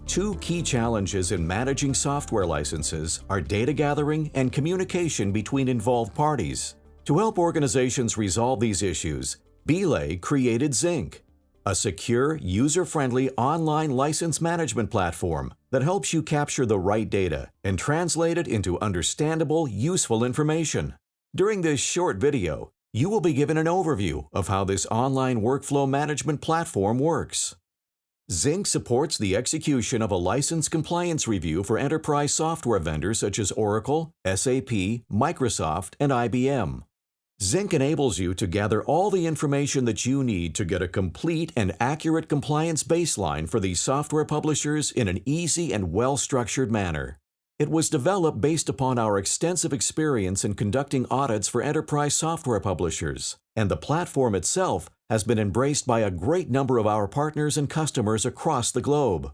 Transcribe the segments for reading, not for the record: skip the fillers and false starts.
Two key challenges in managing software licenses are data gathering and communication between involved parties. To help organizations resolve these issues, Belay created Zyncc, a secure, user-friendly online license management platform that helps you capture the right data and translate it into understandable, useful information. During this short video, you will be given an overview of how this online workflow management platform works. Zyncc supports the execution of a license compliance review for enterprise software vendors such as Oracle, SAP, Microsoft, and IBM. Zyncc enables you to gather all the information that you need to get a complete and accurate compliance baseline for these software publishers in an easy and well-structured manner. It was developed based upon our extensive experience in conducting audits for enterprise software publishers, and the platform itself has been embraced by a great number of our partners and customers across the globe.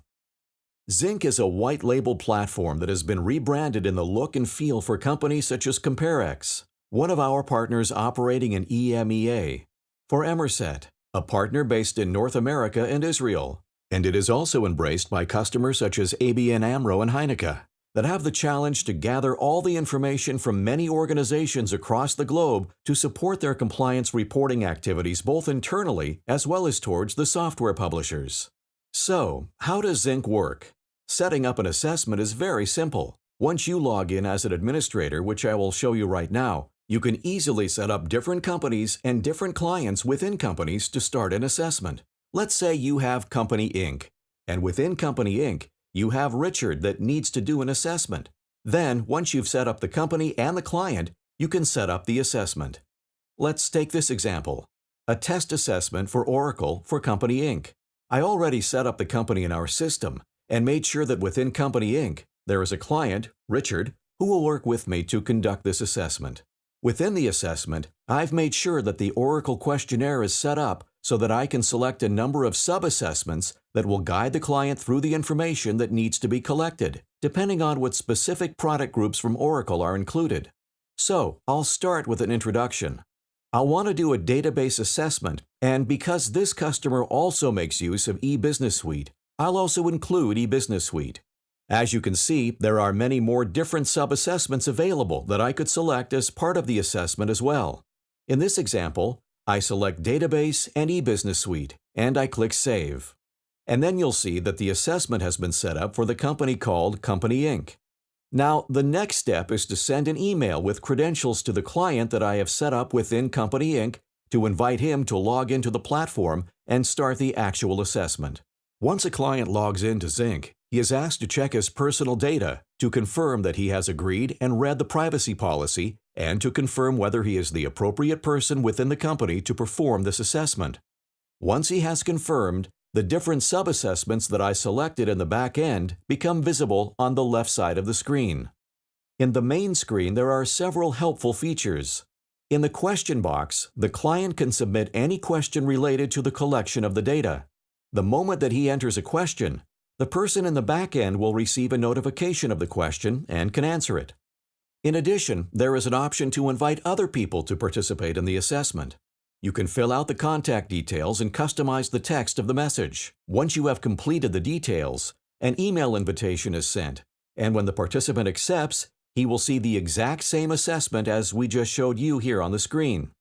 Zyncc is a white-label platform that has been rebranded in the look and feel for companies such as CompareX, one of our partners operating in EMEA, for Emerset, a partner based in North America and Israel, and it is also embraced by customers such as ABN AMRO and Heineken, that have the challenge to gather all the information from many organizations across the globe to support their compliance reporting activities both internally as well as towards the software publishers. So, how does Zyncc work? Setting up an assessment is very simple. Once you log in as an administrator, which I will show you right now, you can easily set up different companies and different clients within companies to start an assessment. Let's say you have Company Inc., and within Company Inc., you have Richard that needs to do an assessment. Then, once you've set up the company and the client, you can set up the assessment. Let's take this example. A test assessment for Oracle for Company Inc. I already set up the company in our system and made sure that within Company Inc. there is a client, Richard, who will work with me to conduct this assessment. Within the assessment, I've made sure that the Oracle questionnaire is set up so that I can select a number of sub-assessments that will guide the client through the information that needs to be collected, depending on what specific product groups from Oracle are included. So, I'll start with an introduction. I'll want to do a database assessment, and because this customer also makes use of eBusiness Suite, I'll also include eBusiness Suite. As you can see, there are many more different sub-assessments available that I could select as part of the assessment as well. In this example, I select Database and eBusiness Suite, and I click Save. And then you'll see that the assessment has been set up for the company called Company Inc. Now, the next step is to send an email with credentials to the client that I have set up within Company Inc. to invite him to log into the platform and start the actual assessment. Once a client logs into Zyncc, he is asked to check his personal data to confirm that he has agreed and read the privacy policy and to confirm whether he is the appropriate person within the company to perform this assessment. Once he has confirmed, the different sub-assessments that I selected in the back end become visible on the left side of the screen. In the main screen, there are several helpful features. In the question box, the client can submit any question related to the collection of the data. The moment that he enters a question, the person in the back end will receive a notification of the question and can answer it. In addition, there is an option to invite other people to participate in the assessment. You can fill out the contact details and customize the text of the message. Once you have completed the details, an email invitation is sent, and when the participant accepts, he will see the exact same assessment as we just showed you here on the screen.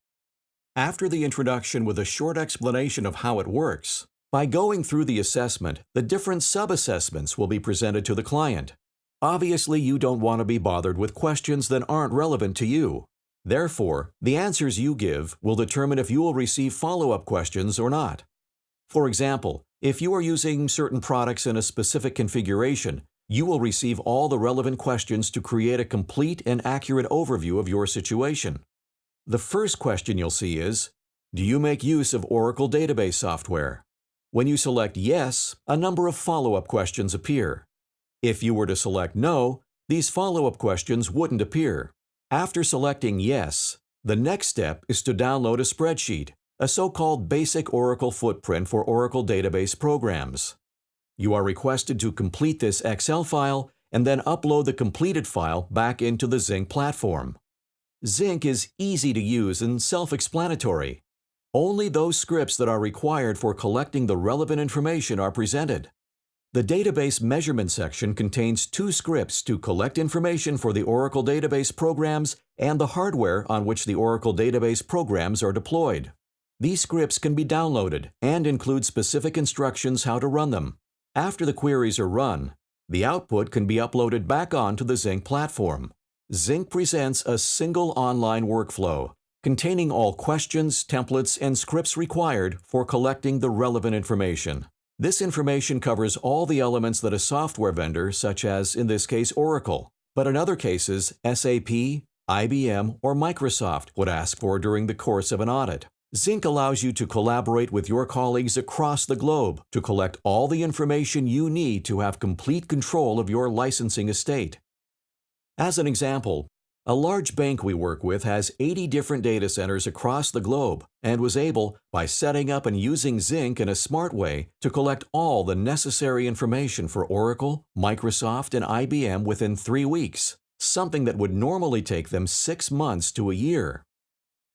After the introduction with a short explanation of how it works, by going through the assessment, the different sub-assessments will be presented to the client. Obviously, you don't want to be bothered with questions that aren't relevant to you. Therefore, the answers you give will determine if you will receive follow-up questions or not. For example, if you are using certain products in a specific configuration, you will receive all the relevant questions to create a complete and accurate overview of your situation. The first question you'll see is, do you make use of Oracle database software? When you select Yes, a number of follow-up questions appear. If you were to select No, these follow-up questions wouldn't appear. After selecting Yes, the next step is to download a spreadsheet, a so-called basic Oracle footprint for Oracle database programs. You are requested to complete this Excel file and then upload the completed file back into the Zyncc platform. Zyncc is easy to use and self-explanatory. Only those scripts that are required for collecting the relevant information are presented. The Database Measurement section contains 2 scripts to collect information for the Oracle database programs and the hardware on which the Oracle database programs are deployed. These scripts can be downloaded and include specific instructions how to run them. After the queries are run, the output can be uploaded back onto the Zyncc platform. Zyncc presents a single online workflow containing all questions, templates, and scripts required for collecting the relevant information. This information covers all the elements that a software vendor, such as, in this case, Oracle, but in other cases, SAP, IBM, or Microsoft would ask for during the course of an audit. Zyncc allows you to collaborate with your colleagues across the globe to collect all the information you need to have complete control of your licensing estate. As an example, a large bank we work with has 80 different data centers across the globe and was able, by setting up and using Zyncc in a smart way, to collect all the necessary information for Oracle, Microsoft, and IBM within 3 weeks, something that would normally take them 6 months to a year.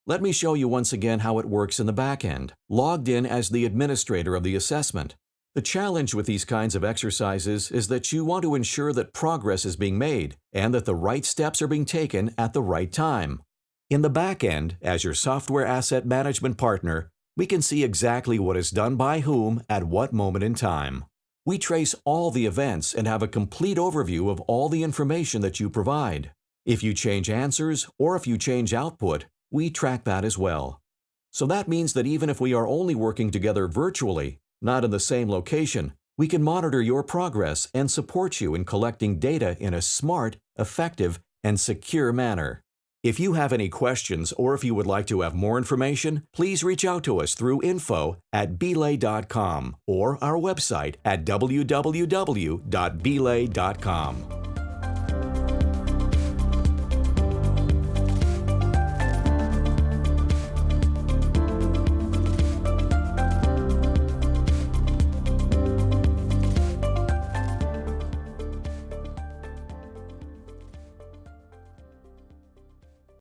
Let me show you once again how it works in the back end, logged in as the administrator of the assessment. The challenge with these kinds of exercises is that you want to ensure that progress is being made and that the right steps are being taken at the right time. In the back end, as your software asset management partner, we can see exactly what is done by whom at what moment in time. We trace all the events and have a complete overview of all the information that you provide. If you change answers or if you change output, we track that as well. So that means that even if we are only working together virtually, not in the same location, we can monitor your progress and support you in collecting data in a smart, effective, and secure manner. If you have any questions or if you would like to have more information, please reach out to us through info@belay.com or our website at www.belay.com.